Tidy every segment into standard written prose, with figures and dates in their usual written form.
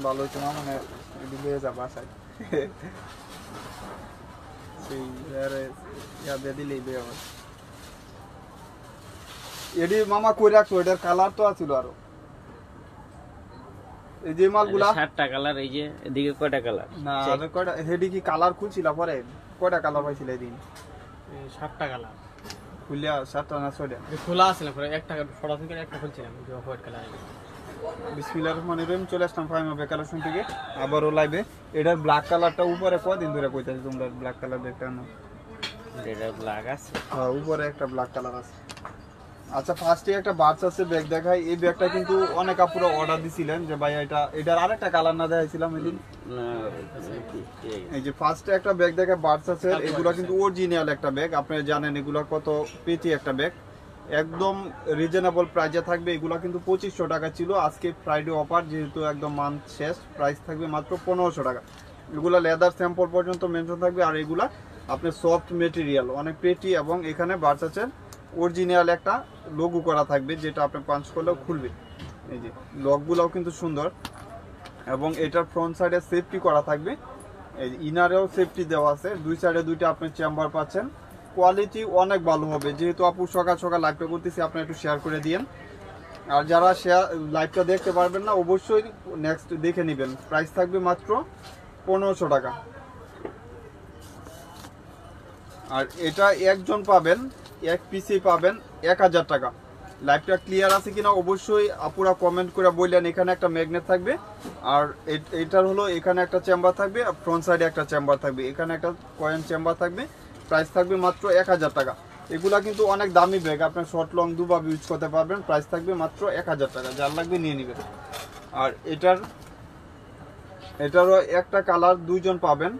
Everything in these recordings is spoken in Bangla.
ভালো হইতো না মানে দিয়ে যা বাসায় সেই দিলেই বে আমার এডি মামা কই রাখছো এটার কালার তো আছিল আরো এই যে মালগুলা 7টা কালার এই যে এদিকে কয়টা কালার না আরে কয়টা হেডি কি কালার খুলছিল পরে কয়টা কালার পাইছিল এদিন 7টা কালার খুলিয়া 7টা না 6টা খোলা আছে না পরে একটা ফটো থেকে একটা খুলছিলাম যে হোয়াইট কালার বিসমিল্লাহির রহমানির রহিম চলে আসলাম ফাইমা বেকালেশন থেকে আবারও লাইভে এটার ব্ল্যাক কালারটা উপরে কয়দিন ধরে কইতাছি তোমরা ব্ল্যাক কালার দেখতে না এটা ব্ল্যাক আছে হ্যাঁ উপরে একটা ব্ল্যাক কালার আছে আচ্ছা ফার্স্টে একটা বার্ডস আছে ব্যাগ দেখাই এই ব্যাগটা কিন্তু অনেক আপুরা অর্ডার দিছিলেন যে ভাই এটার আরেকটা কালার না দেখাইছিলাম এদিন এই যে ফার্স্টে একটা ব্যাগ দেখা বার্ডস আছে এগুলো কিন্তু অরিজিনাল একটা ব্যাগ আপনারা জানেন এগুলো কত পেটি একটা ব্যাগ একদম রিজনেবল প্রাইসে থাকবে এগুলো কিন্তু 2500 টাকা ছিল আজকে ফ্রাইডে অফার যেহেতু একদম মান্থ শেষ প্রাইস থাকবে মাত্র 1500 টাকা এগুলো লেদার স্যাম্পল পর্যন্ত মেনশন থাকবে আর এগুলা আপনার সফট মেটেরিয়াল অনেক পেটি এবং এখানে বার্ডস আছে অরিজিনাল একটা লোগো করা থাকবে যেটা আপনি পাঞ্চ করলেও খুলবে এই যে লকগুলোও কিন্তু সুন্দর এবং এটার ফ্রন্ট সাইডে সেফটি করা থাকবে এই ইনারেও সেফটি দেওয়া আছে দুই সাইডে দুইটা আপনি চেম্বার পাচ্ছেন কোয়ালিটি অনেক ভালো হবে যেহেতু আপু সকাল সকাল লাইভটা করতেছি আপনি একটু শেয়ার করে দিয়েন আর যারা লাইভটা দেখতে পারবেন না অবশ্যই নেক্সট দেখে নেবেন প্রাইস থাকবে মাত্র 1500 টাকা আর এটা একজন পাবেন এক পিসে পাবেন 1000 টাকা লাইভটা ক্লিয়ার আছে কিনা অবশ্যই আপুরা কমেন্ট করে বললেন এখানে একটা ম্যাগনেট থাকবে আর এটার হলো এখানে একটা চেম্বার থাকবে আর ফ্রন্ট সাইডে একটা চেম্বার থাকবে এখানে একটা কয়েন চেম্বার থাকবে প্রাইস থাকবে মাত্র 1000 টাকা এগুলা কিন্তু অনেক দামি ব্যাগ আপনার শর্ট লং দুভাবে ইউজ করতে পারবেন প্রাইস থাকবে মাত্র 1000 টাকা যার লাগবে নিয়ে নেবেন আর এটারও একটা কালার দুইজন পাবেন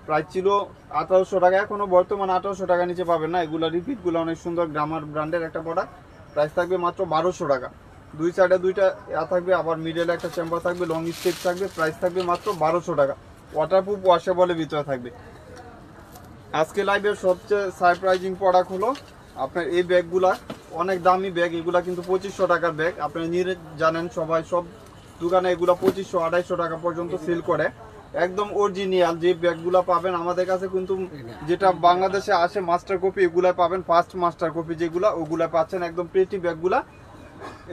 প্রাইস ছিল 1800 টাকা এখনো বর্তমান 1800 টাকা নিচে পাবেন না এগুলা রিপিটগুলো অনেক সুন্দর গ্রামার ব্র্যান্ডের একটা প্রোডাক্ট প্রাইস থাকবে মাত্র 1200 টাকা দুই সাইডে দুইটা থাকবে আবার মিডলে একটা চেম্বার থাকবে লং স্টেপ থাকবে প্রাইস থাকবে মাত্র 1200 টাকা ওয়াটারপ্রুফ ওয়াশেবলের ভিতরে থাকবে আজকে লাইভের সবচেয়ে সারপ্রাইজিং প্রোডাক্ট হলো আপনার এই ব্যাগগুলা অনেক দামি ব্যাগ এগুলা কিন্তু 2500 টাকার ব্যাগ আপনারা নিজে জানেন সবাই সব দোকানে এগুলা 2500 2800 টাকা পর্যন্ত সেল করে একদম অরিজিনাল যে ব্যাগগুলা পাবেন আমাদের কাছে কিন্তু যেটা বাংলাদেশে আসে মাস্টার কপি এগুলা পাবেন ফার্স্ট মাস্টার কপি যেগুলা ওগুলা পাচ্ছেন একদম প্রিটি ব্যাগগুলা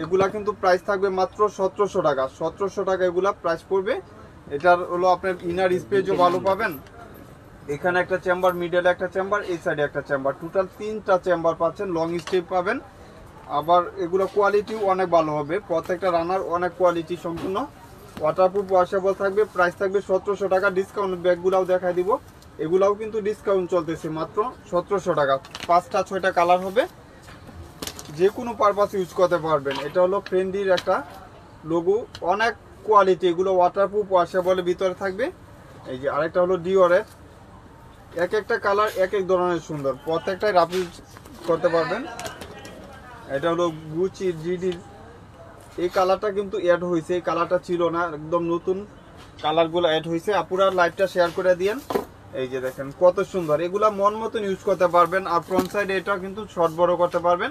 এগুলা কিন্তু প্রাইস থাকবে মাত্র 1700 টাকা 1700 টাকা এগুলা প্রাইস পড়বে এটার হলো আপনার ইনার স্পেসও ভালো পাবেন এখানে একটা চেম্বার মিডলে একটা চেম্বার এই সাইডে একটা চেম্বার টোটাল 3টা চেম্বার পাচ্ছেন লং স্টেপ পাবেন আবার এগুলো কোয়ালিটিও অনেক ভালো হবে প্রত্যেকটা রানার অনেক কোয়ালিটি সম্পূর্ণ ওয়াটারপ্রুফ ওয়াশেবল থাকবে প্রাইস থাকবে 1700 টাকা ডিসকাউন্ট ব্যাগগুলাও দেখাই দিব এগুলাও কিন্তু ডিসকাউন্ট চলতেছে মাত্র 1700 টাকা 5টা 6টা কালার হবে যে কোনো পারপাস ইউজ করতে পারবেন এটা হলো ফ্রেন্ডির একটা লোগো অনেক কোয়ালিটি এগুলো ওয়াটারপ্রুফ ওয়াশেবলের ভিতরে থাকবে এই যে আরেকটা হলো ডিওরের এক একটা কালার এক এক ধরনের সুন্দর প্রত্যেকটাই রাফ ইউজ করতে পারবেন এটা হলো গুচি জিডি এই কালারটা কিন্তু অ্যাড হয়েছে এই কালারটা ছিল না একদম নতুন কালারগুলো অ্যাড হয়েছে আপুরা লাইভটা শেয়ার করে দিয়েন এই যে দেখেন কত সুন্দর এগুলা মন মতন ইউজ করতে পারবেন আর ফ্রন্ট সাইডে এটা কিন্তু শর্ট বড় করতে পারবেন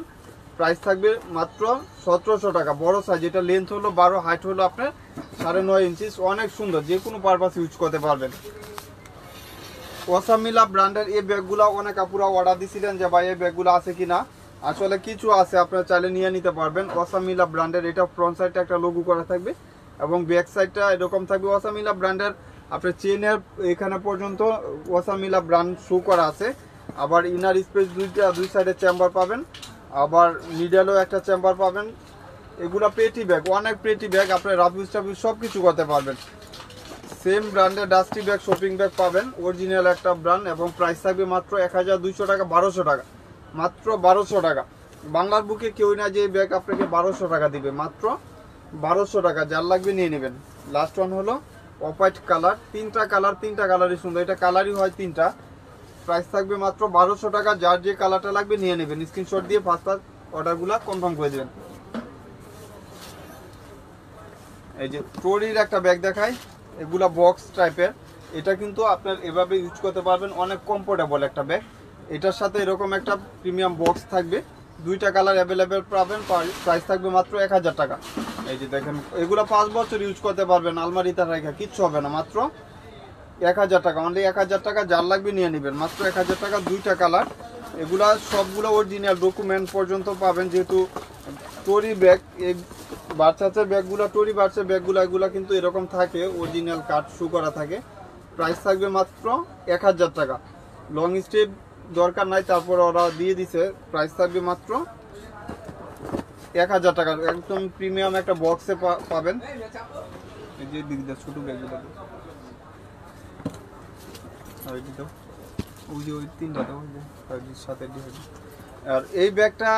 প্রাইস থাকবে মাত্র 1700 টাকা বড় সাইজ এটা লেন্থ হলো 12 হাইট হলো আপনার 9.5 ইঞ্চি অনেক সুন্দর যে কোনো পারপাস ইউজ করতে পারবেন ওসামিলা ব্র্যান্ডের এই ব্যাগগুলো অনেক আপুরা অর্ডার দিছিলেন যে ভাই এই ব্যাগগুলো আছে কিনা আসলে কিছু আছে আপনারা চাইলে নিয়ে নিতে পারবেন ওসামিলা ব্র্যান্ডের এটা ফ্রন্ট সাইডটা একটা লোগো করা থাকবে এবং ব্যাক সাইডটা এরকম থাকবে ওসামিলা ব্র্যান্ডের আপনার চেনের এখানে পর্যন্ত ওসামিলা ব্র্যান্ড শো করা আছে আবার ইনার স্পেস দুই সাইডে চেম্বার পাবেন আবার মিডলেও একটা চেম্বার পাবেন এগুলা পেটি ব্যাগ অনেক পেটি ব্যাগ আপনি রাফ ইউজ সব কিছু করতে পারবেন সেম ব্র্যান্ডের ডাস্টি ব্যাগ শপিং ব্যাগ পাবেন অরিজিনাল একটা ব্র্যান্ড এবং প্রাইস থাকবে মাত্র 1200 টাকা 1200 টাকা মাত্র 1200 টাকা বাংলার বুকে কেউ না যে ব্যাগ আপনাকে 1200 টাকা দিবে মাত্র 1200 টাকা যার লাগবে নিয়ে নেবেন লাস্ট ওয়ান হলো অফ হোয়াইট কালার তিনটা কালারই সুন্দর এটা কালারই হয় তিনটা প্রাইস থাকবে মাত্র 1200 টাকা যার যে কালারটা লাগবে নিয়ে নেবেন স্ক্রিনশট দিয়ে ফার্স্ট অর্ডারগুলো কনফার্ম করে দেবেন এই যে ট্রলির একটা ব্যাগ দেখাই এগুলা বক্স টাইপের এটা কিন্তু আপনার এভাবে ইউজ করতে পারবেন অনেক কমফোর্টেবল একটা ব্যাগ এটার সাথে এরকম একটা প্রিমিয়াম বক্স থাকবে দুইটা কালার অ্যাভেলেবেল পাবেন, প্রাইস থাকবে মাত্র 1000 টাকা। এই যে দেখেন এগুলো 5 বছর ইউজ করতে পারবেন, আলমারিতে রাখা কিচ্ছু হবে না, মাত্র 1000 টাকা, অনলি 1000 টাকা। যার লাগবে নিয়ে নেবেন, মাত্র 1000 টাকা, দুইটা কালার। এগুলা সবগুলো অরিজিনাল ডকুমেন্ট পর্যন্ত পাবেন, যেহেতু টরি ব্যাগ, এই বাচ্চাদের ব্যাগগুলো, টরি বাচ্চার ব্যাগগুলো এগুলো কিন্তু এরকম থাকে, অরিজিনাল কাঠ শু করা থাকে। প্রাইস থাকবে মাত্র 1000 টাকা। লং স্টেপ দরকার নাই, তারপর ওরা দিয়ে দিছে, প্রাইস থাকবে মাত্র 1000 টাকা। একদম প্রিমিয়াম একটা বক্সে পাবেন। এই যে দিক দিয়ে ছোট ব্যাগগুলো, ওই তিনটা সাথে। আর এই ব্যাগটা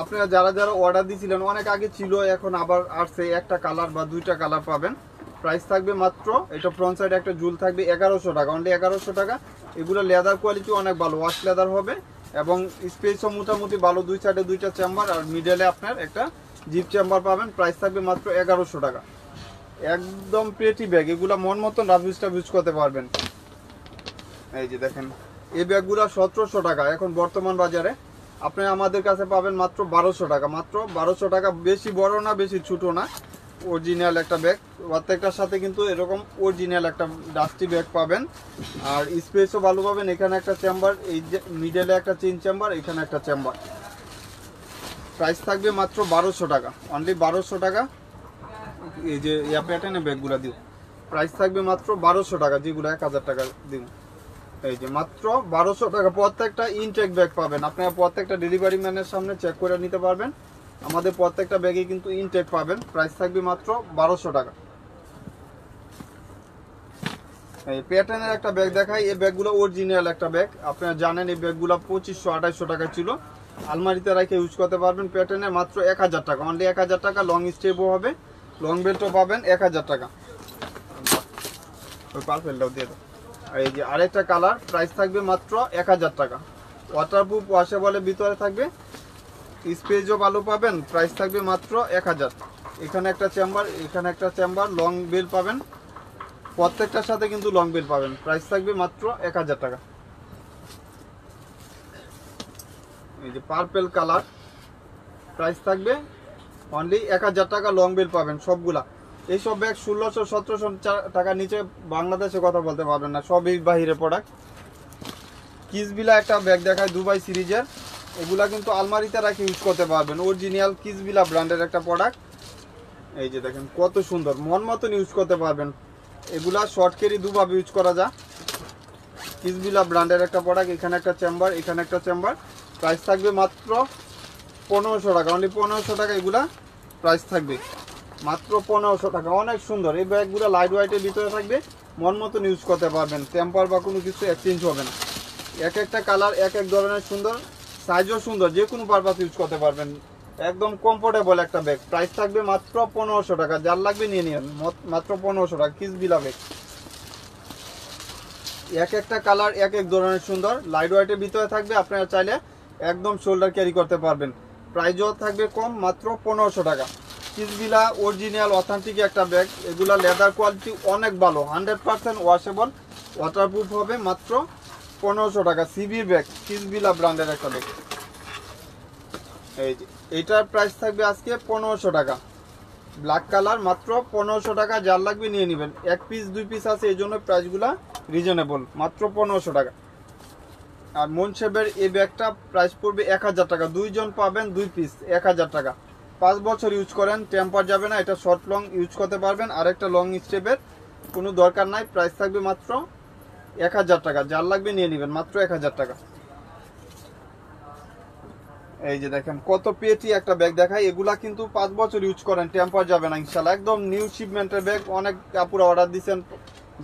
আপনারা যারা যারা অর্ডার দিয়েছিলেন অনেক আগে ছিল, এখন আবার আসছে, একটা কালার বা দুইটা কালার পাবেন। প্রাইস থাকবে মাত্র, এটা ফ্রন্ট সাইডে একটা জুল থাকবে 1100 টাকা, অনলি 1100 টাকা। এগুলো লেদার কোয়ালিটি অনেক ভালো, ওয়াশ লেদার হবে এবং স্পেসও মোটামুটি ভালো, দুই সাইডে দুইটা চেম্বার আর মিডলে আপনার একটা জিপ চেম্বার পাবেন। প্রাইস থাকবে মাত্র 1100 টাকা। একদম প্রেটি ব্যাগ, এগুলো মন মতন রাফিউজ টাফিউজ করতে পারবেন। এই যে দেখেন এই ব্যাগগুলো 1700 টাকা এখন বর্তমান বাজারে, আপনি আমাদের কাছে পাবেন মাত্র 1200 টাকা, মাত্র 1200 টাকা। বেশি বড় না, বেশি ছোট না, অরিজিনাল একটা ব্যাগ। প্রত্যেকটার সাথে কিন্তু এরকম অরিজিনাল একটা ডাস্টি ব্যাগ পাবেন, আর স্পেসও ভালো পাবেন। এখানে একটা চেম্বার, এই যে মিডলে একটা চেইন চেম্বার, এখানে একটা চেম্বার। প্রাইস থাকবে মাত্র 1200 টাকা, অনলি 1200 টাকা। এই যে ইয়া প্যাটার্নের ব্যাগগুলো দিও, প্রাইস থাকবে মাত্র 1200 টাকা, যেগুলো 1000 টাকা দিব। এই যে মাত্র 1200 টাকা। প্রত্যেকটা ইনটেক ব্যাগ পাবেন, আপনারা প্রত্যেকটা ডেলিভারি ম্যানের সামনে চেক করে নিতে পারবেন। আমাদের প্রত্যেকটা ব্যাগে কিন্তু ইনটেক পাবেন। প্রাইস থাকবে মাত্র 1200 টাকা। এই প্যাটার্নের একটা ব্যাগ দেখাই, এই ব্যাগগুলো অরিজিনাল একটা ব্যাগ। আপনারা জানেন এই ব্যাগগুলো 2500-2800 টাকা ছিল, আলমারিতে রেখে ইউজ করতে পারবেন। প্যাটার্নের মাত্র 1000 টাকা, অনলি 1000 টাকা। লং স্টেপও হবে, লং বেল্টও পাবেন 1000 টাকা। ওই পারফেলটাও দিয়ে দাও। আর এই যে আরেকটা কালার, প্রাইস থাকবে মাত্র 1000 টাকা। ওয়াটারপ্রুফ, ওয়াশেবলের ভিতরে থাকবে, স্পেসও ভালো পাবেন। প্রাইস থাকবে মাত্র 1000। এখানে একটা চেম্বার, এখানে একটা চেম্বার, লং বেল পাবেন, প্রত্যেকটার সাথে কিন্তু লং বেল পাবেন। প্রাইস থাকবে মাত্র 1000 টাকা। এই যে পার্পেল কালার, প্রাইস থাকবে অনলি 1000 টাকা, লং বেল পাবেন সবগুলা। এইসব ব্যাগ 1600-1700 টাকা নিচে বাংলাদেশে কথা বলতে পারবেন না, সবই বাহিরে প্রোডাক্ট। কিসবিলা একটা ব্যাগ দেখায়, দুবাই সিরিজের, এগুলা কিন্তু আলমারিতে রাখে ইউজ করতে পারবেন। অরিজিনাল কিসবিলা ব্র্যান্ডের একটা প্রোডাক্ট। এই যে দেখেন কত সুন্দর, মন মতন ইউজ করতে পারবেন। এগুলা শর্ট ক্যারি দুভাবে ইউজ করা যায়। কিসবিলা ব্র্যান্ডের একটা প্রোডাক্ট, এখানে একটা চেম্বার, এখানে একটা চেম্বার। প্রাইস থাকবে মাত্র 1500 টাকা, অনলি 1500 টাকা। এগুলা প্রাইস থাকবে মাত্র 1500 টাকা। অনেক সুন্দর এই ব্যাগগুলো, লাইট ওয়াইটের ভিতরে থাকবে, মন মতন ইউজ করতে পারবেন। টেম্পার বা কোনো কিছু এক্সচেঞ্জ হবে না। এক একটা কালার এক এক ধরনের সুন্দর, সাইজও সুন্দর, যে কোনো পারপাস ইউজ করতে পারবেন। একদম কমফোর্টেবল একটা ব্যাগ। প্রাইস থাকবে মাত্র 1500 টাকা। যার লাগবে নিয়ে নিন, মাত্র 1500 টাকা। কিসবিলা ব্যাগ, এক একটা কালার এক এক ধরনের সুন্দর, লাইট ওয়াইটের ভিতরে থাকবে। আপনারা চাইলে একদম শোল্ডার ক্যারি করতে পারবেন। প্রাইসও থাকবে কম, মাত্র 1500 টাকা। কিসবিলা অরিজিনাল অথেন্টিক একটা ব্যাগ। এগুলা লেদার কোয়ালিটি অনেক ভালো, 100% ওয়াশেবল, ওয়াটারপ্রুফ হবে। মাত্র 1500 টাকা। সিবির ব্যাগ, কিসবিলা ব্র্যান্ডের একটা ব্যাগ। এই যে এটার প্রাইস থাকবে আজকে 1500 টাকা। ব্ল্যাক কালার, মাত্র 1500 টাকা। যার লাগবে নিয়ে নেবেন। এক পিস দুই পিস আছে, এই জন্য প্রাইসগুলা রিজনেবল, মাত্র 1500 টাকা। আর মনসেবের এই ব্যাগটা প্রাইস পড়বে 1000 টাকা। দুইজন পাবেন, দুই পিস, 1000 টাকা। 5 বছর ইউজ করেন, টেম্পার যাবে না। এটা শর্ট লং ইউজ করতে পারবেন, আর একটা লং স্টেপের কোনো দরকার নাই। প্রাইস থাকবে মাত্র 1000 টাকা। যার লাগবে নিয়ে নেবেন, মাত্র 1000 টাকা। এই যে দেখেন কত পেটি একটা ব্যাগ দেখায়। এগুলা কিন্তু 5 বছর ইউজ করেন, টেম্পার যাবে না ইনশাল্লাহ। একদম নিউ শিপমেন্টের ব্যাগ। অনেক কাপড় অর্ডার দিচ্ছেন,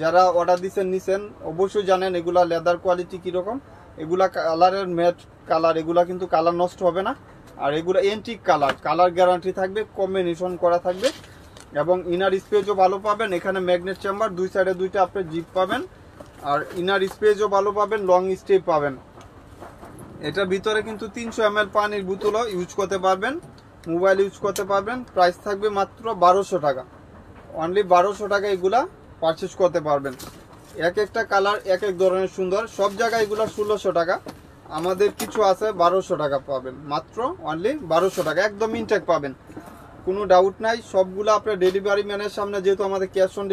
যারা অর্ডার দিচ্ছেন নিছেন অবশ্যই জানেন এগুলা লেদার কোয়ালিটি কীরকম। এগুলা কালারের ম্যাট কালার, এগুলা কিন্তু কালার নষ্ট হবে না। আর এগুলো এন্টিক কালার, কালার গ্যারান্টি থাকবে, কম্বিনেশন করা থাকবে এবং ইনার স্পেসও ভালো পাবেন। এখানে ম্যাগনেট চেম্বার, দুই সাইডে দুইটা আপনি জিপ পাবেন, আর ইনার স্পেসও ভালো পাবেন, লং স্টে পাবেন। এটার ভিতরে কিন্তু 300 ml পানির বোতলও ইউজ করতে পারবেন, মোবাইল ইউজ করতে পারবেন। প্রাইস থাকবে মাত্র 1200 টাকা, অনলি 1200 টাকা এগুলা পারচেস করতে পারবেন। এক একটা কালার এক এক ধরনের সুন্দর। সব জায়গায় এগুলো 1600 টাকা, আমাদের কিছু আছে 1200 টাকা পাবেন, মাত্র অনলি 1200 টাকা, একদম ইনটেক পাবেন, কোনো ডাউট নাই। সবগুলো আপনার ডেলিভারি ম্যানের সামনে, যেহেতু আমাদের ক্যাশ অন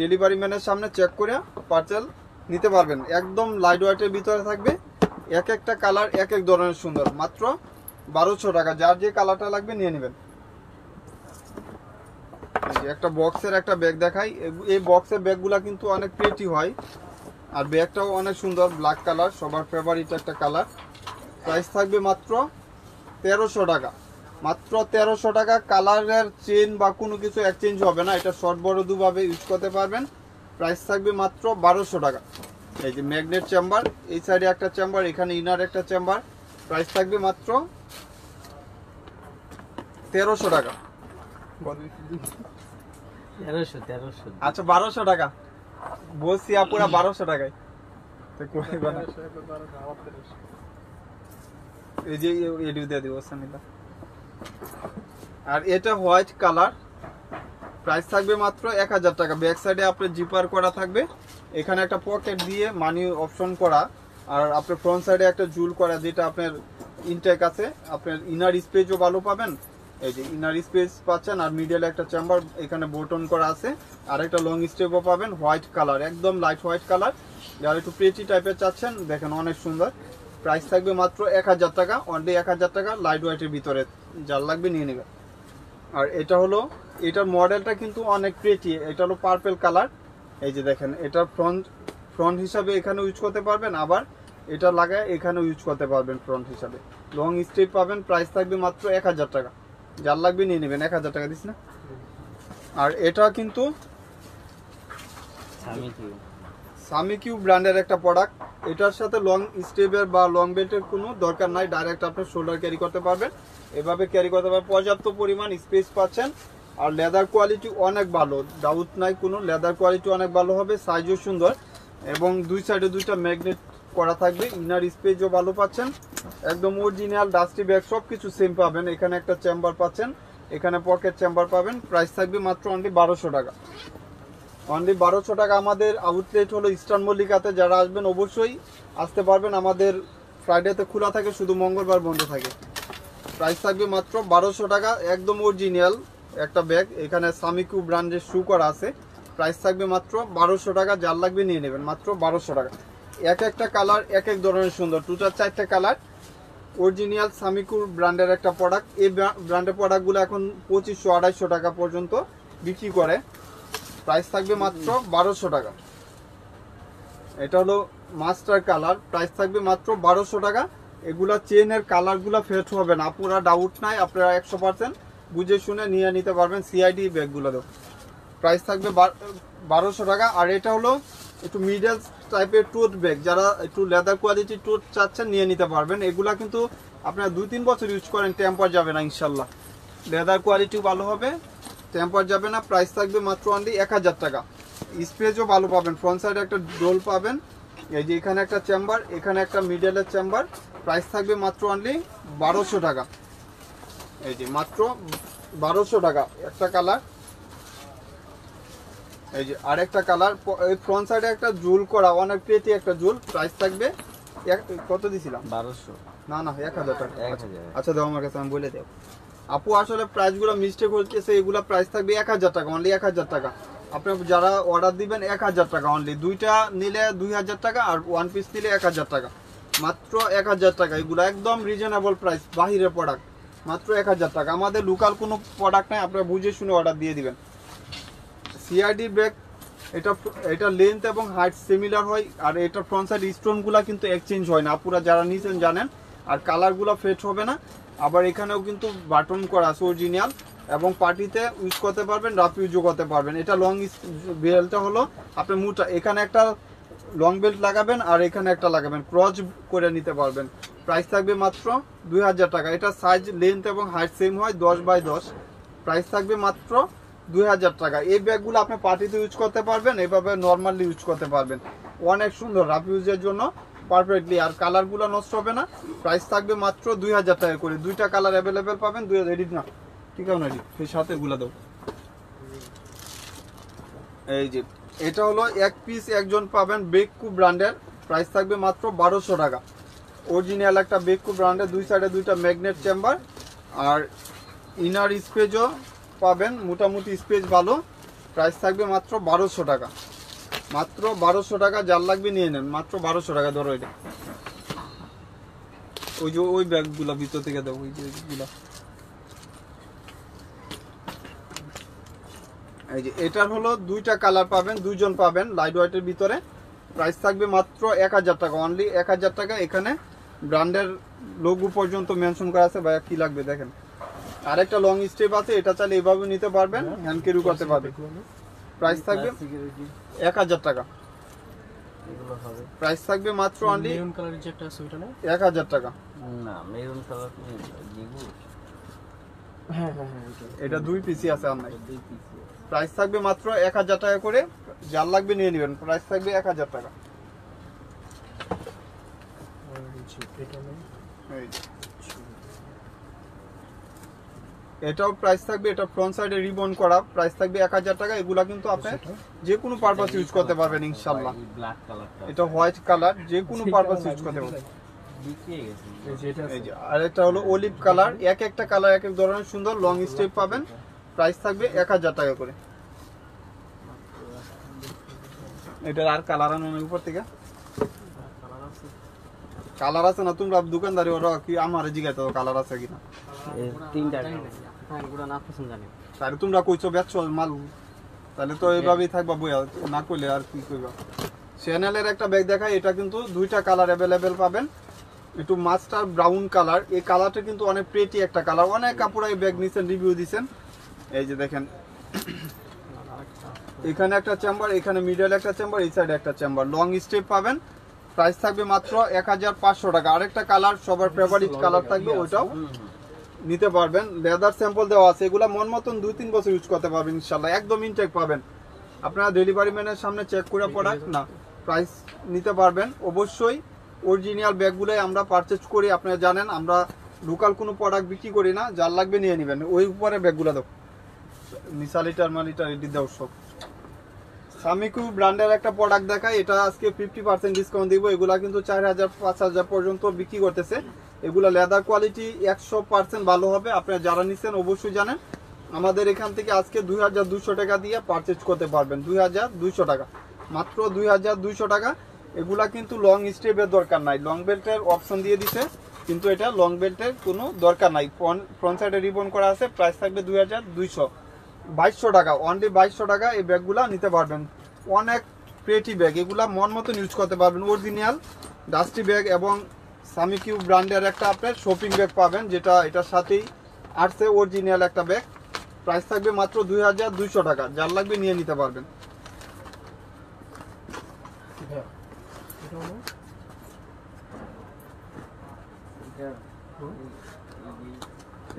ডেলিভারি ম্যানের সামনে চেক করে পার্সেল নিতে পারবেন। একদম লাইট ওয়েটের ভিতরে থাকবে, এক একটা কালার এক এক ধরনের সুন্দর, মাত্র 1200 টাকা। যার যে কালারটা লাগবে নিয়ে নেবেন। একটা বক্সের একটা ব্যাগ দেখাই, এই বক্সের ব্যাগগুলা কিন্তু অনেক প্রিটি হয়, আর ব্যাগটাও অনেক সুন্দর, ব্ল্যাক কালার, সবার ফেভারিট একটা কালার। প্রাইস থাকবে মাত্র 1300 টাকা, মাত্র 1300 টাকা। কালারের চেন বা কোনো কিছু এক্সচেঞ্জ হবে না, এটা শর্ট বড় দুভাবে ইউজ করতে পারবেন। প্রাইস থাকবে মাত্র 1200 টাকা। এই যে ম্যাগনেট চেম্বার, এই সাইডে একটা চেম্বার, এখানে ইনার একটা চেম্বার। প্রাইস থাকবে মাত্র 1300 টাকা। 1300 আচ্ছা 1200 টাকা বলছি, আপুরা 1200 টাকায় তো কইবা না। এই যে এডিও দিয়ে দিব সানিলা। আর এটা হোয়াইট কালার, প্রাইস থাকবে মাত্র 1000 টাকা। ব্যাক সাইডে আপনার জিপার করা থাকবে, এখানে একটা পকেট দিয়ে মানি অপশন করা, আর আপনার ফ্রন্ট সাইডে একটা জুল করা, যেটা আপনার ইনটেক আছে। আপনার ইনার স্পেসও ভালো পাবেন, এই যে ইনার স্পেস পাচ্ছেন, আর মিডলে একটা চেম্বার, এখানে বটন করা আছে, আর একটা লং স্টেপও পাবেন। হোয়াইট কালার, একদম লাইট হোয়াইট কালার, যারা একটু প্রিটি টাইপের চাচ্ছেন, দেখেন অনেক সুন্দর। প্রাইস থাকবে মাত্র 1000 টাকা, অনলি 1000 টাকা, লাইট হোয়াইটের ভিতরে। যার লাগবে নিয়ে নেবেন। আর এটা হলো, এটার মডেলটা কিন্তু অনেক প্রিটি, এটা হলো পার্পল কালার। এই যে দেখেন, এটা ফ্রন্ট হিসাবে এখানে ইউজ করতে পারবেন, আবার এটা লাগায় এখানে ইউজ করতে পারবেন ফ্রন্ট হিসাবে। লং স্টেপ পাবেন, প্রাইস থাকবে মাত্র 1000 টাকা। যার লাগবে নিয়ে নেবেন। 1000 টাকা দিস না। আর এটা কিন্তু সামি কিউ ব্র্যান্ডের একটা প্রোডাক্ট, এটার সাথে লং স্টেপের বা লং বেল্টের কোনো দরকার নাই, ডাইরেক্ট আপনি শোল্ডার ক্যারি করতে পারবেন, এভাবে ক্যারি করতে পারবেন। পর্যাপ্ত পরিমাণ স্পেস পাচ্ছেন, আর লেদার কোয়ালিটি অনেক ভালো, ডাউট নাই কোনো, লেদার কোয়ালিটি অনেক ভালো হবে, সাইজও সুন্দর, এবং দুই সাইডে দুইটা ম্যাগনেট করা থাকবে। ইনার স্পেসও ভালো পাচ্ছেন, একদম অরিজিনাল ডাস্টি ব্যাগ, সব কিছু সেম পাবেন। এখানে একটা চেম্বার পাচ্ছেন, এখানে পকেট চেম্বার পাবেন। প্রাইস থাকবে মাত্র অনলি 1200 টাকা, অনলি 1200 টাকা। আমাদের আউটলেট হলো ইস্টার্ন মল্লিকাতে, যারা আসবেন অবশ্যই আসতে পারবেন। আমাদের ফ্রাইডেতে খোলা থাকে, শুধু মঙ্গলবার বন্ধ থাকে। প্রাইস থাকবে মাত্র 1200 টাকা, একদম অরিজিনাল একটা ব্যাগ, এখানে সামিকু ব্র্যান্ডের শু করা আছে। প্রাইস থাকবে মাত্র 1200 টাকা, যার লাগবে নিয়ে নেবেন, মাত্র 1200 টাকা। এক একটা কালার এক এক ধরনের সুন্দর, টোটাল 4টা কালার, অরিজিনাল সামিকুর ব্র্যান্ডের একটা প্রোডাক্ট। এই ব্র্যান্ডের প্রোডাক্টগুলো এখন 2500-2800 টাকা পর্যন্ত বিক্রি করে। প্রাইস থাকবে মাত্র 1200 টাকা। এটা হলো মাস্টার কালার, প্রাইস থাকবে মাত্র 1200 টাকা। এগুলা চেনের কালারগুলো ফেট হবে না, আপনারা ডাউট নাই, আপনারা 100% বুঝে শুনে নিয়ে নিতে পারবেন। সিআইডি ব্যাগগুলো দেব, প্রাইস থাকবে 1200 টাকা। আর এটা হলো একটু মিডল টাইপের টোট ব্যাগ, যারা একটু লেদার কোয়ালিটি টোট চাচ্ছেন নিয়ে নিতে পারবেন। এগুলা কিন্তু আপনারা 2-3 বছর ইউজ করেন, টেম্পার যাবে না ইনশাল্লাহ, লেদার কোয়ালিটিও ভালো হবে, টেম্পার যাবে না। প্রাইস থাকবে মাত্র অনলি 1000 টাকা। স্পেসও ভালো পাবেন, ফ্রন্ট সাইডে একটা ডোল পাবেন, এই যে এখানে একটা চেম্বার, এখানে একটা মিডলের চেম্বার। প্রাইস থাকবে মাত্র অনলি 1200 টাকা, এই যে মাত্র 1200 টাকা। একটা কালার, এই যে আরেকটা কালার, এই ফ্রন্ট সাইডে একটা জুল করা, অনেক পেটি একটা জুল। প্রাইস থাকবে কত দিছিলাম? 1200 না 1000 টাকা। 1000। আচ্ছা দাও আমার কাছে, আমি বলে দেব। আপু আসলে প্রাইসগুলো মিস্টেক হচ্ছে, এগুলো প্রাইস থাকবে 1000 টাকা, অনলি 1000 টাকা। আপনি যারা অর্ডার দিবেন 1000 টাকা অনলি, দুইটা নিলে 2000 টাকা, আর ওয়ান পিস নিলে 1000 টাকা, মাত্র 1000 টাকা। এগুলো একদম রিজনেবল প্রাইস, বাহিরের প্রোডাক্ট, মাত্র 1000 টাকা। আমাদের লোকাল কোনো প্রোডাক্ট নাই, আপনারা বুঝে শুনে অর্ডার দিয়ে দিবেন। সিআইডি ব্যাগ, এটা লেন্থ এবং হাইট সিমিলার হয়, আর এটা ফ্রন্ট সাইড স্টোনগুলো কিন্তু এক্সচেঞ্জ হয় না, আপনারা যারা নিয়েছেন জানেন। আর কালারগুলো ফেড হবে না। আবার এখানেও কিন্তু বাটন করা আছে অরিজিনাল, এবং পার্টিতে ইউজ করতে পারবেন, রাফ ইউজও করতে পারবেন। এটা লং বেল্টটা হলো আপনি মোটা, এখানে একটা লং বেল্ট লাগাবেন আর এখানে একটা লাগাবেন, ক্রস করে নিতে পারবেন। প্রাইস থাকবে মাত্র 2000 টাকা। এটা সাইজ লেন্থ এবং হাইট সেম হয়, 10x10। প্রাইস থাকবে মাত্র 2000 টাকা। এই ব্যাগগুলো আপনি পার্টিতে ইউজ করতে পারবেন, এভাবে নর্মালি ইউজ করতে পারবেন। অনেক সুন্দর, রাফ ইউজের জন্য পারফেক্টলি, আর কালারগুলো নষ্ট হবে না। প্রাইস থাকবে মাত্র 2000 টাকা করে। দুইটা কালার অ্যাভেলেবেল পাবেন। 2000 এডিট না, ঠিক আছে না, সেই সাথে এগুলো দাও। এই যে এটা হলো এক পিস একজন পাবেন, বেকু ব্র্যান্ডের। প্রাইস থাকবে মাত্র 1200 টাকা। অরিজিনাল একটা বেকু ব্র্যান্ডের, দুই সাইডে দুইটা ম্যাগনেট চেম্বার, আর ইনার স্পেসও পাবেন, মোটামুটি স্পেস ভালো। প্রাইস থাকবে মাত্র 1200 টাকা, মাত্র 1200 টাকা। যার লাগবে নিয়ে নেন, মাত্র 1200 টাকা। ধরো এটা, ওই যে ওই ব্যাগগুলো ভিতর থেকে দাও, ওই যে ওইগুলা। এই যে এটার হলো দুইটা কালার পাবেন, দুইজন পাবেন লাইট হোয়াইটের ভিতরে। প্রাইস থাকবে মাত্র 1000 টাকা, অনলি 1000 টাকা। এখানে ব্র্যান্ডের লোগো পর্যন্ত মেনশন করা আছে। ভাইয়া কি লাগবে দেখেন। আরেকটা লং স্টেপ আছে, এটা চাইলে এভাবে নিতে পারবেন, হ্যান্ড ক্যারি করতে পারবেন। প্রাইস থাকবে 1000 টাকা, এগুলো হবে। প্রাইস থাকবে মাত্র অনলি মেরুন কালারের যে একটা আছে ওইটা না? 1000 টাকা। না, মেরুন কালার লিগু হ্যাঁ হ্যাঁ হ্যাঁ ওইটা। এটা 2 পিসি আছে আর নাই। 2 পিস। প্রাইস থাকবে মাত্র 1000 টাকা করে। যার লাগবে নিয়ে নেবেন, প্রাইস থাকবে 1000 টাকা। আর হচ্ছে এটা না? এই যে। এটাও প্রাইস থাকবে, এটা ফ্রন্ট সাইডে রিবন করা, প্রাইস থাকবে 1000 টাকা। এগুলা কিন্তু আপনি যে কোনো পারপাস ইউজ করতে পারবেন ইনশাআল্লাহ। ব্ল্যাক কালারটা এটা হোয়াইট কালার, যে কোনো পারপাস ইউজ করতে পারবেন। বিকিয়ে গেছে। এই যে এটা এই আছে। যে আর এটা হলো অলিভ কালার, এক একটা কালার এক এক ধরনের সুন্দর, লং স্টেপ পাবেন। প্রাইস থাকবে 1000 টাকা করে। এটার আর কালার আনার উপর থেকে কালার আছে। কালার আছে না? তোমরা দোকানদারি ওরা কি আমার জিগাইতে কালার আছে কিনা? এই তিনটা হ্যাঁ এগুলো না পছন্দ জানি। তাহলে তোমরা কইছো বেচছো মাল, তাহলে তো এইভাবেই থাকবা বইয়া, না কইলে আর কি কইবা। চ্যানেলের একটা ব্যাগ দেখাই, এটা কিন্তু দুইটা কালার অ্যাভেলেবেল পাবেন। একটু মাস্টার ব্রাউন কালার, এই কালারটা কিন্তু অনেক প্রেটি একটা কালার। অনেক কাপড় এই ব্যাগ নিছেন, রিভিউ দিছেন। এই যে দেখেন, এখানে একটা চেম্বার, এখানে মিডল একটা চেম্বার, এই সাইডে একটা চেম্বার, লং স্টেপ পাবেন। প্রাইস থাকবে মাত্র 1500 টাকা। আরেকটা কালার সবার ফেভারিট কালার থাকবে, ওইটাও নিতে পারবেন। লেদার স্যাম্পল দেওয়া আছে, এগুলা মন মতন 2-3 বছর ইউজ করতে পারবেন ইনশাআল্লাহ, একদম ইনটেক পাবেন। আপনারা ডেলিভারি ম্যানের সামনে চেক করে প্রোডাক্ট না প্রাইস নিতে পারবেন। অবশ্যই অরিজিনাল ব্যাগগুলোই আমরা পারচেজ করি, আপনারা জানেন। আমরা লোকাল কোনো প্রোডাক্ট বিক্রি করি না, যার লাগবে নিয়ে নেবেন। ওই উপরে ব্যাগগুলো দাও, মিসালিটার মালিটার এটি দাও সব। সামিকু ব্র্যান্ডের একটা প্রোডাক্ট দেখায়, এটা আজকে 50% ডিসকাউন্ট দিব। এগুলা কিন্তু 4000-5000 পর্যন্ত বিক্রি করতেছে। এগুলা লেদার কোয়ালিটি 100% ভালো হবে। আপনারা যারা নিচ্ছেন অবশ্যই জানেন। আমাদের এখান থেকে আজকে 2200 টাকা দিয়ে পারচেজ করতে পারবেন। 2200 টাকা, মাত্র 2200 টাকা। এগুলা কিন্তু লং স্টেপের দরকার নাই, লং বেল্টের অপশন দিয়ে দিছে, কিন্তু এটা লং বেল্টের কোনো দরকার নাই। ফ্রন্ট সাইডে রিবন করা আছে। প্রাইস থাকবে 2200 টাকা, অনলি 2200 টাকা। এই ব্যাগগুলা নিতে পারবেন। অনেক প্রেটি ব্যাগ, এগুলা মন মতন ইউজ করতে পারবেন। অরিজিনাল ডাস্টি ব্যাগ এবং সামিকিউ ব্র্যান্ডের একটা আপনার শপিং ব্যাগ পাবেন, যেটা এটার সাথেই আসছে অরিজিনাল একটা ব্যাগ। প্রাইস থাকবে মাত্র 2200 টাকা। যার লাগবে নিয়ে নিতে পারবেন। হ্যাঁ এটা হলো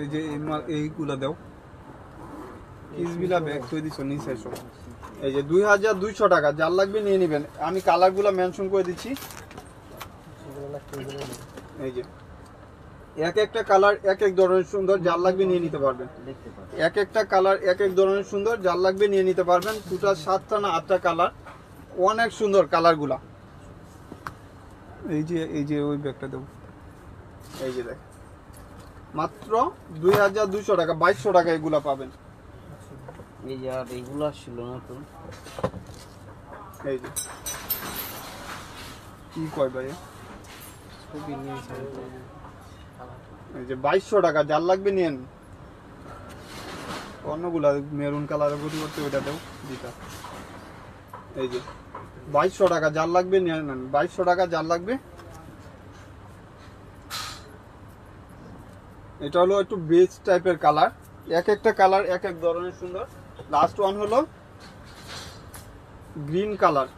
এই যে এইগুলা দাও, কিসবিলা ব্যাগ থই দিছো নিচে সব। এই যে 2200 টাকা। যার লাগবে নিয়ে নেবেন। আমি কালারগুলো মেনশন করে দিচ্ছি। এগুলো লাগবে এগুলো না। এই যে এক একটা কালার এক এক ধরনের সুন্দর, যার লাগবে নিয়ে নিতে পারবেন। দেখতে পাচ্ছি। এক একটা কালার এক এক ধরনের সুন্দর, যার লাগবে নিয়ে নিতে পারবেন। টোটাল 7টা না 8টা কালার, অনেক সুন্দর কালারগুলা। এই যে ওই ব্যাগটা দেবো। এই যে দেখ, মাত্র 2200 টাকা, 2200 টাকা এগুলা পাবেন। এই যে আর এগুলো আসছিল নতুন। এই যে কি কয় ভাই, খুবই নিয়েছে কালার। এই যে 2200 টাকা। যার লাগবে নিয়েন। অন্যগুলা মেরুন কালারের পরিবর্তে ওইটা দেও যেটা। এই যে 2200 টাকা। যার লাগবে নিয়ে নেন, 2200 টাকা যার লাগবে। এটা হলো একটু বেজ টাইপের কালার, এক একটা কালার এক এক ধরনের সুন্দর। লাস্ট ওয়ান হলো গ্রিন কালার,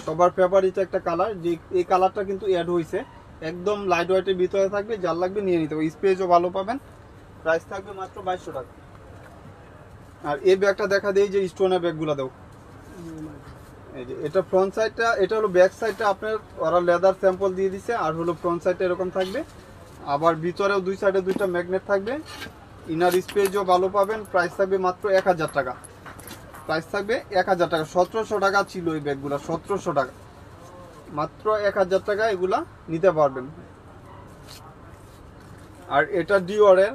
সবার ফেভারিট একটা কালার। যে এই কালারটা কিন্তু অ্যাড হয়েছে, একদম লাইট ওয়েটের ভিতরে থাকবে। যার লাগবে নিয়ে নিতে হবে, স্পেসও ভালো পাবেন। প্রাইস থাকবে মাত্র 2200 টাকা। আর এই ব্যাগটা দেখা দেই, যে স্টোনের ব্যাগগুলো দাও। এই যে এটা ফ্রন্ট সাইডটা, এটা হলো ব্যাক সাইডটা আপনার ওরা লেদার স্যাম্পল দিয়ে দিছে। আর হলো ফ্রন্ট সাইডটা এরকম থাকবে, আবার ভিতরেও দুই সাইডে দুইটা ম্যাগনেট থাকবে। ইনার স্পেসও ভালো পাবেন। প্রাইস থাকবে মাত্র 1000 টাকা। প্রাইস থাকবে 1000 টাকা। 1700 টাকা ছিল এই ব্যাগগুলো, 1700 টাকা। মাত্র 1000 টাকা এগুলা নিতে পারবেন। আর এটা ডিওরের,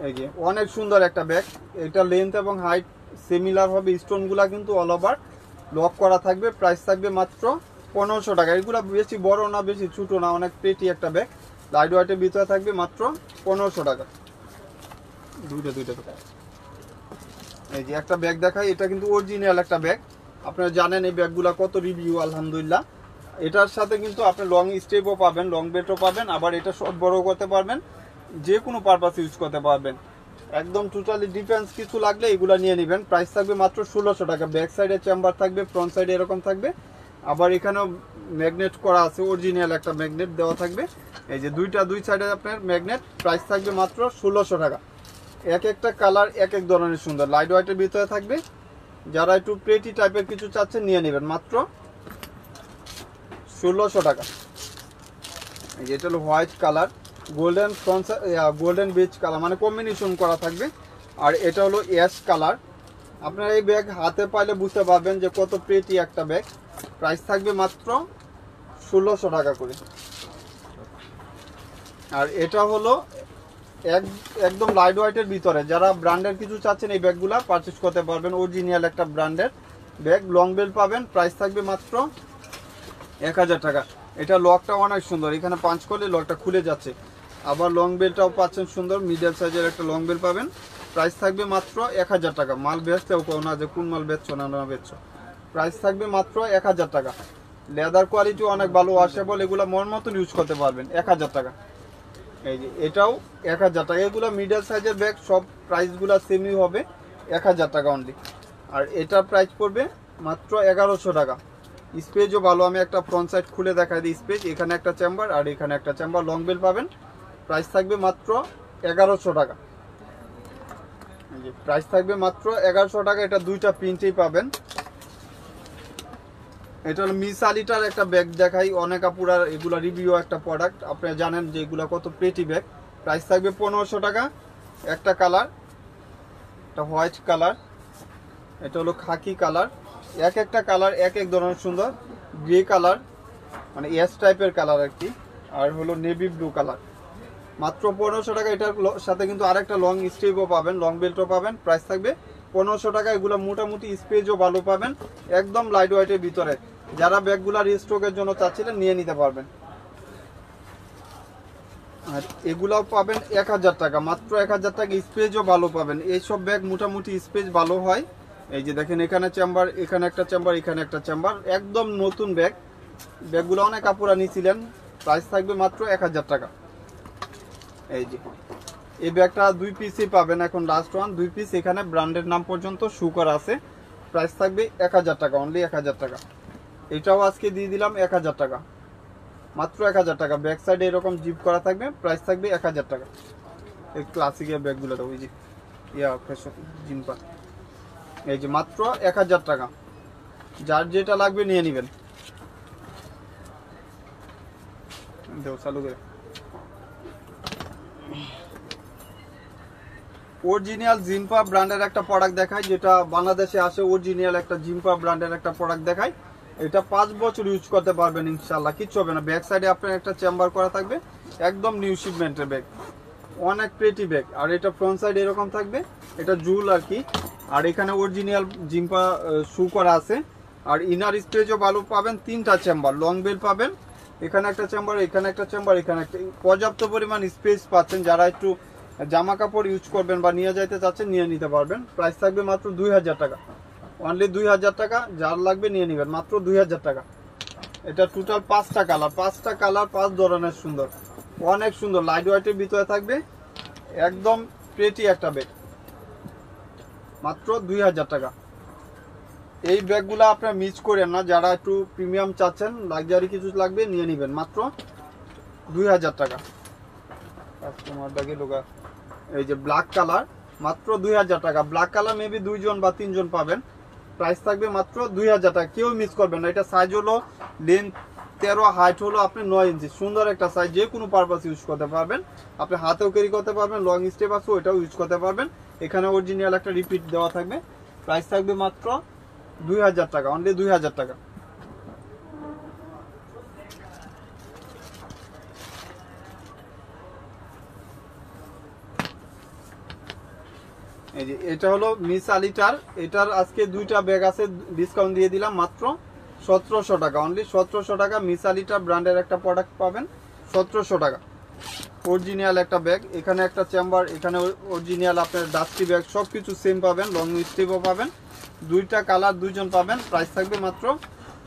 এই যে অনেক সুন্দর একটা ব্যাগ। এটা লেন্থ এবং হাইট সিমিলার হবে, স্টোনগুলা কিন্তু অল ওভার লক করা থাকবে। প্রাইস থাকবে মাত্র 1500 টাকা। এগুলো বেশি বড় না বেশি ছোট না, অনেক পেটি একটা ব্যাগ, লাইট ওয়েটের ভিতরে থাকবে মাত্র 1500 টাকা। দুইটা এই যে একটা ব্যাগ দেখাই, এটা কিন্তু অরিজিনাল একটা ব্যাগ। আপনারা জানেন এই ব্যাগগুলা কত রিভিউ আলহামদুলিল্লাহ। এটার সাথে কিন্তু আপনি লং স্টেপও পাবেন, লং বেল্টও পাবেন, আবার এটা শর্ট বড় করতে পারবেন, যে কোনো পারপাস ইউজ করতে পারবেন। একদম টোটালি ডিফেন্স কিছু লাগলে এগুলা নিয়ে নেবেন। প্রাইস থাকবে মাত্র 1600 টাকা। ব্যাক সাইডে চেম্বার থাকবে, ফ্রন্ট সাইডে এরকম থাকবে, আবার এখানেও ম্যাগনেট করা আছে, অরিজিনাল একটা ম্যাগনেট দেওয়া থাকবে। এই যে দুই সাইডে আপনার ম্যাগনেট। প্রাইস থাকবে মাত্র 1600 টাকা। এক একটা কালার এক এক ধরনের সুন্দর, লাইট ওয়েটের ভিতরে থাকবে। যারা একটু প্রেটি টাইপের কিছু চাচ্ছেন নিয়ে নেবেন মাত্র 1600 টাকা। এই যে এটা হলো white colour, golden front, golden beige colour, মানে কম্বিনেশন করা থাকবে। আর এটা হলো অ্যাশ কালার। আপনারা এই ব্যাগ হাতে পাইলে বুঝতে পারবেন যে কত প্রেটি একটা ব্যাগ। প্রাইস থাকবে মাত্র 1600 টাকা করে। আর এটা হলো একদম লাইট ওয়েটের ভিতরে, যারা ব্র্যান্ডের কিছু চাচ্ছেন এই ব্যাগগুলা পারচেজ করতে পারবেন। অরিজিনাল একটা ব্র্যান্ডের ব্যাগ, লং বেল্ট পাবেন। প্রাইস থাকবে মাত্র 1000 টাকা। এটা লকটা অনেক সুন্দর, এখানে পাঁচ করলে লকটা খুলে যাচ্ছে। আবার লং বেল্টটাও পাচ্ছেন সুন্দর, মিডল সাইজের একটা লং বেল্ট পাবেন। প্রাইস থাকবে মাত্র 1000 টাকা। মাল বেচতেও কেউ না যে কোন মাল বেচছো না বেচছো। প্রাইস থাকবে মাত্র 1000 টাকা। লেদার কোয়ালিটি অনেক ভালো, ওয়াশেবল, এগুলো মন মতন ইউজ করতে পারবেন। 1000 টাকা। এই যে এটাও 1000 টাকা। এগুলো মিডল সাইজের ব্যাগ, সব প্রাইসগুলো সেমই হবে, 1000 টাকা অনলি। আর এটার প্রাইস পড়বে মাত্র 1100 টাকা। স্পেসও ভালো, আমি একটা ফ্রন্ট সাইড খুলে দেখাই দিই। স্পেস, এখানে একটা চেম্বার আর এখানে একটা চেম্বার, লং বেল পাবেন। প্রাইস থাকবে মাত্র 1100 টাকা। প্রাইস থাকবে মাত্র 1100 টাকা। এটা দুইটা প্রিন্টেই পাবেন। এটা হলো মিস আলিটার একটা ব্যাগ দেখাই, অনেক আপুরার এগুলা রিভিউ একটা প্রোডাক্ট, আপনারা জানেন যে এগুলা কত প্রেটি ব্যাগ। প্রাইস থাকবে 1500 টাকা। একটা কালার, এটা হোয়াইট কালার, এটা হলো খাকি কালার। এক একটা কালার এক এক ধরনের সুন্দর। গ্রে কালার, মানে এস টাইপের কালার আর কি, আর হলো নেভি ব্লু কালার। মাত্র 1500 টাকা। এটার সাথে কিন্তু আরেকটা লং স্ট্রিপও পাবেন, লং বেল্টও পাবেন। প্রাইস থাকবে 1500 টাকা। এগুলো মোটামুটি স্পেসও ভালো পাবেন, একদম লাইট ওয়েটের ভিতরে। যারা ব্যাগগুলা রিস্টকের জন্য চাচ্ছিলেন নিয়ে নিতে পারবেন। আর এগুলাও পাবেন 1000 টাকা, মাত্র 1000 টাকা। স্পেসও ভালো পাবেন, এইসব ব্যাগ মোটামুটি স্পেস ভালো হয়। এই যে দেখেন, এখানে চেম্বার, এখানে একটা চেম্বার, এখানে একটা চেম্বার, একদম নতুন ব্যাগ। ব্যাগগুলো অনেক কাপড়া নিয়েছিলেন। প্রাইস থাকবে মাত্র 1000 টাকা। এই যে এই ব্যাগটা 2 পিসই পাবেন, এখন লাস্ট ওয়ান 2 পিস। এখানে ব্র্যান্ডের নাম পর্যন্ত শু করা আছে। প্রাইস থাকবে 1000 টাকা, অনলি 1000 টাকা। এটাও আজকে দিয়ে দিলাম 1000 টাকা, মাত্র 1000 টাকা। ব্যাক সাইডে এরকম জিপ করা থাকবে। প্রাইস থাকবে 1000 টাকা। এই ক্লাসিকের ব্যাগগুলো ওই যে ফ্যাশন জিম্পার, এই যে মাত্র 1000 টাকা। যার যেটা লাগবে নিয়ে নেবেন। দেও চালু করে। অরিজিনাল জিম্পা ব্র্যান্ডের একটা প্রোডাক্ট দেখায়, যেটা বাংলাদেশে আসে। অরিজিনাল একটা জিম্পা ব্র্যান্ডের একটা প্রোডাক্ট দেখায়। এটা 5 বছর ইউজ করতে পারবেন ইনশাল্লাহ, কিচ্ছু হবে না। ব্যাক সাইডে আপনার একটা চেম্বার করা থাকবে, একদম নিউ শিপমেন্টের ব্যাগ, অনেক প্রেটি ব্যাগ। আর এটা ফ্রন্ট সাইড এরকম থাকবে, এটা জুল আর কি। আর এখানে অরিজিনাল জিম্পা শু করা আছে। আর ইনার স্পেসও ভালো পাবেন। 3টা চেম্বার, লং বেল পাবেন। এখানে একটা চেম্বার, এখানে একটা চেম্বার, এখানে একটা, পর্যাপ্ত পরিমাণ স্পেস পাচ্ছেন। যারা একটু জামা কাপড় ইউজ করবেন বা নিয়ে যাইতে চাচ্ছেন নিয়ে নিতে পারবেন। প্রাইস থাকবে মাত্র 2000 টাকা, অনলি 2000 টাকা। যার লাগবে নিয়ে নেবেন, মাত্র 2000 টাকা। এটা টোটাল 5টা কালার, 5টা কালার 5 ধরনের সুন্দর, অনেক সুন্দর। লাইট ওয়েটের ভিতরে থাকবে, একদম প্রেটি একটা ব্যাগ, মাত্র 2000 টাকা। এই ব্যাগগুলো আপনারা মিস করেন না, যারা একটু প্রিমিয়াম চাচ্ছেন, লাক্সারি কিছু লাগবে নিয়ে নেবেন, মাত্র 2000 টাকা। কাস্টমার ব্যাগে ঢোকা। এই যে ব্ল্যাক কালার, মাত্র 2000 টাকা। ব্ল্যাক কালার মেবি 2 জন বা 3 জন পাবেন। প্রাইস থাকবে মাত্র 2000 টাকা। কেউ মিস করবেন না। এটা সাইজ হলো লেন্থ 13, হাইট হলো আপনি 9 ইঞ্চি। সুন্দর একটা সাইজ, যে কোনো পারপাস ইউজ করতে পারবেন। আপনি হাতেও ক্যারি করতে পারবেন, লং স্টেপ আছে ওইটাও ইউজ করতে পারবেন। এখানে অরিজিনাল একটা রিপিট দেওয়া থাকবে। প্রাইস থাকবে মাত্র 2000 টাকা, অনলি 2000 টাকা। এই যে এটা হলো মিস আলিটার, এটার আজকে দুইটা ব্যাগ আছে, ডিসকাউন্ট দিয়ে দিলাম মাত্র 1700 টাকা, অনলি 1700 টাকা। মিস আলিটার ব্র্যান্ডের একটা প্রোডাক্ট পাবেন 1700 টাকা, অরিজিনাল একটা ব্যাগ। এখানে একটা চেম্বার, এখানে অরিজিনাল আপনার ডাস্টি ব্যাগ, সব কিছু সেম পাবেন, লং স্টিভও পাবেন, দুইটা কালার দুইজন পাবেন। প্রাইস থাকবে মাত্র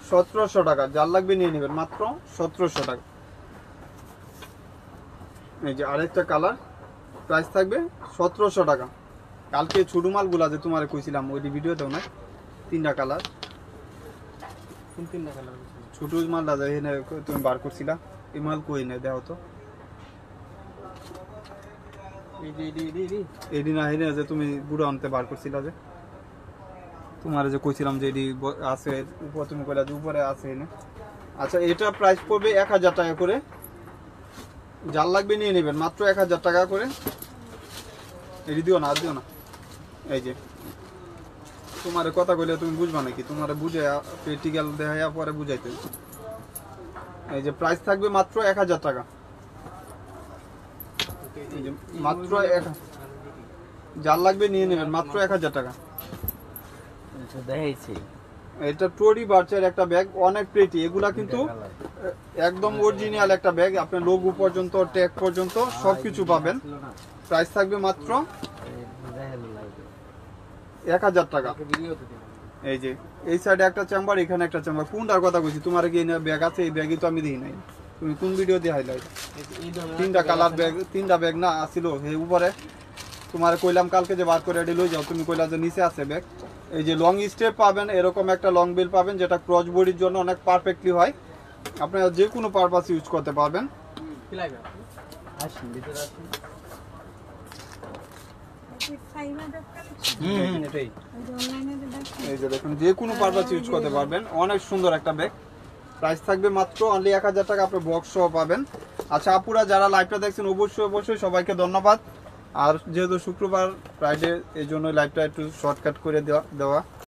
1700 টাকা, যার লাগবে নিয়ে নেবেন, মাত্র 1700 টাকা। এই যে আরেকটা কালার, প্রাইস থাকবে 1700 টাকা। কালকে ছোটো মালগুলা যে তোমার কইছিলাম ওই ভিডিওতেও না, তিনটা কালার কোন তিনটা কালার? ছোট মালটা যে এখানে তুমি বার করছিলা, এই মাল কই না দেও তো, এডি না হেনে যে তুমি বুড়ো আনতে বার করছিলা, যে তোমার যে কইছিলাম যে এডি আছে উপর, তুমি কইলা যে উপরে আছে এনে। আচ্ছা, এটা প্রাইস পড়বে 1000 টাকা করে, যার লাগবে নিয়ে নেবেন, মাত্র 1000 টাকা করে। এডি দিও না, আর দিও না। এই যে তোমার কথা কইলে তুমি বুঝবা নাকি, তোমার বুঝে প্র্যাকটিক্যাল দেখাইয়া পরে বুঝাইতে। এই যে প্রাইস থাকবে মাত্র 1000 টাকা, এই যে মাত্র যার লাগবে নিয়ে নেবেন, মাত্র 1000 টাকা। এটা দেখাইছি এটা টরি বার্চের একটা ব্যাগ, অনেক প্রেটি, এগুলা কিন্তু একদম অরিজিনাল একটা ব্যাগ, আপনার লোগো পর্যন্ত ট্যাগ পর্যন্ত সবকিছু পাবেন। প্রাইস থাকবে মাত্র 1000 টাকা। এই যে এই সাইডে একটা চেম্বার, এখানে একটা চেম্বার, কোনটার কথা কইছি তোমার কি ব্যাগ আছে? এই ব্যাগই তো আমি দিই নাই, তুমি কোন ভিডিও দিয়ে হাইলাইট? তিনটা কালার ব্যাগ, তিনটা ব্যাগ না আসিল এই উপরে, তোমার কইলাম কালকে যে বার করে লই যাও, তুমি কইলা যে নিচে আছে ব্যাগ। এই যে লং স্টেপ পাবেন, এরকম একটা লং বিল পাবেন, যেটা ক্রস বডির জন্য অনেক পারফেক্টলি হয়, আপনারা যে কোনো পারপাস ইউজ করতে পারবেন। আসুন ভিতরে আসুন। এটাই এই যে দেখুন, যে কোনো পারপাস ইউজ করতে পারবেন, অনেক সুন্দর একটা ব্যাগ। প্রাইস থাকবে মাত্র অনলি 1000 টাকা, আপনি বক্স সহ পাবেন। আচ্ছা আপুরা যারা লাইভটা দেখছেন অবশ্যই সবাইকে ধন্যবাদ। আর যেহেতু শুক্রবার ফ্রাইডে, এই জন্য লাইভটা একটু শর্টকাট করে দেওয়া।